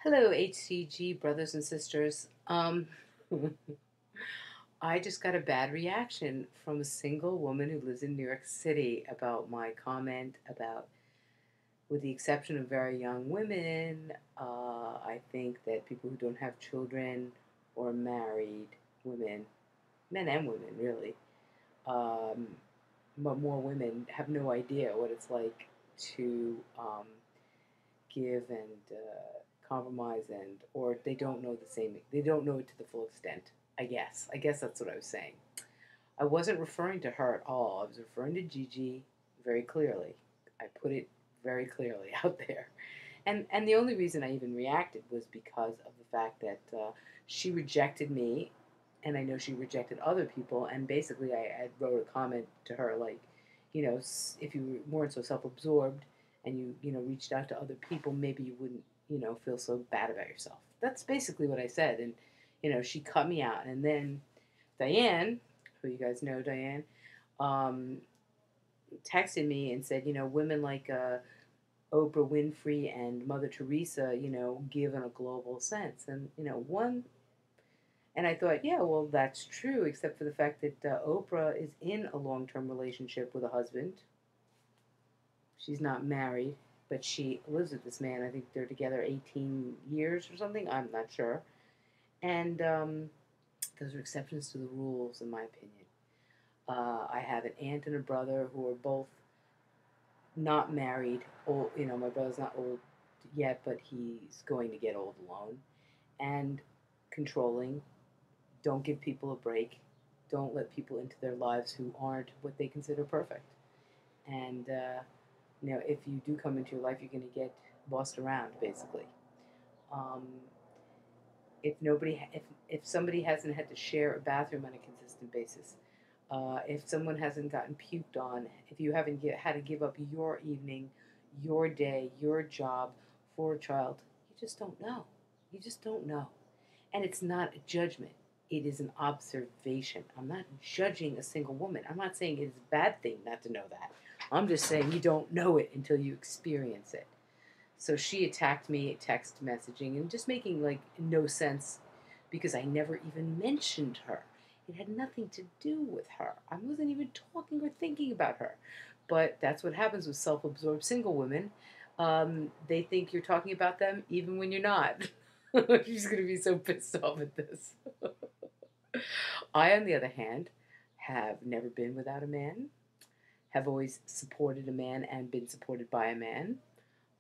Hello, HCG brothers and sisters. I just got a bad reaction from a single woman who lives in New York City about my comment about, with the exception of very young women, I think that people who don't have children or married women, men and women really, um, but more women have no idea what it's like to give and compromise, and or they don't know the same, they don't know it to the full extent. I guess that's what I was saying. I wasn't referring to her at all. I was referring to Gigi very clearly. I put it very clearly out there. And the only reason I even reacted was because of the fact that she rejected me, and I know she rejected other people. And basically, I wrote a comment to her like, if you weren't so self-absorbed and you reached out to other people, maybe you wouldn't feel so bad about yourself. That's basically what I said. And she cut me out. And then Diane, who you guys know, Diane, um, texted me and said, women like Oprah Winfrey and Mother Teresa, give in a global sense. And, and I thought, yeah, well, that's true, except for the fact that Oprah is in a long term relationship with a husband. She's not married, but she lives with this man. I think they're together 18 years or something. I'm not sure. And those are exceptions to the rules, in my opinion. I have an aunt and a brother who are both not married. Old, my brother's not old yet, but he's going to get old alone. And controlling. Don't give people a break. Don't let people into their lives who aren't what they consider perfect. And if you do come into your life, you're going to get bossed around, basically. Um, if somebody hasn't had to share a bathroom on a consistent basis, if someone hasn't gotten puked on, if you haven't had to give up your evening, your day, your job for a child, you just don't know. You just don't know. And it's not a judgment. It is an observation. I'm not judging a single woman. I'm not saying it's a bad thing not to know that. I'm just saying you don't know it until you experience it. So she attacked me, text messaging, and just making like no sense because I never even mentioned her. It had nothing to do with her. I wasn't even talking or thinking about her. But that's what happens with self absorbed single women. They think you're talking about them even when you're not. She's going to be so pissed off at this. I, on the other hand, have never been without a man, have always supported a man and been supported by a man.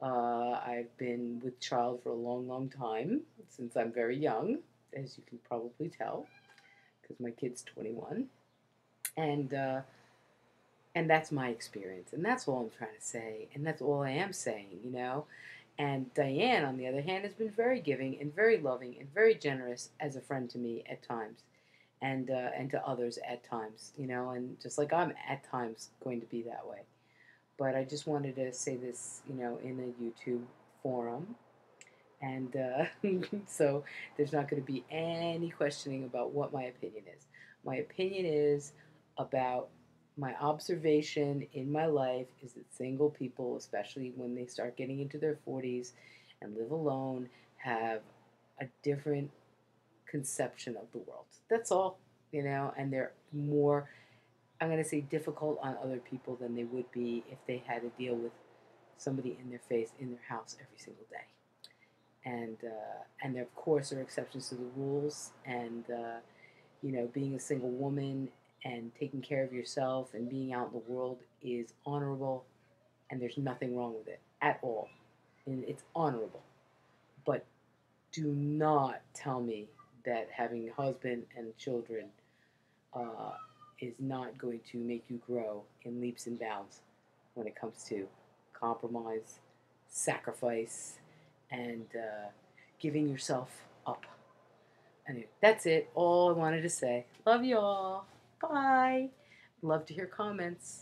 I've been with child for a long, long time, since I'm very young, as you can probably tell, because my kid's 21. And, uh, and that's my experience. And that's all I'm trying to say. And that's all I am saying. And Diane, on the other hand, has been very giving and very loving and very generous as a friend to me at times, and to others at times. And just like I'm at times going to be that way. But I just wanted to say this, in a YouTube forum. And so there's not going to be any questioning about what my opinion is. My opinion is about my observation in my life is that single people, especially when they start getting into their 40s and live alone, have a different conception of the world. That's all, and they're more, I'm going to say, difficult on other people than they would be if they had to deal with somebody in their face in their house every single day. And there, of course, are exceptions to the rules. And being a single woman and taking care of yourself and being out in the world is honorable, and there's nothing wrong with it at all. And it's honorable. But do not tell me that having a husband and children uh, is not going to make you grow in leaps and bounds when it comes to compromise, sacrifice, and giving yourself up. Anyway, that's it. All I wanted to say. Love you all. Bye. Love to hear comments.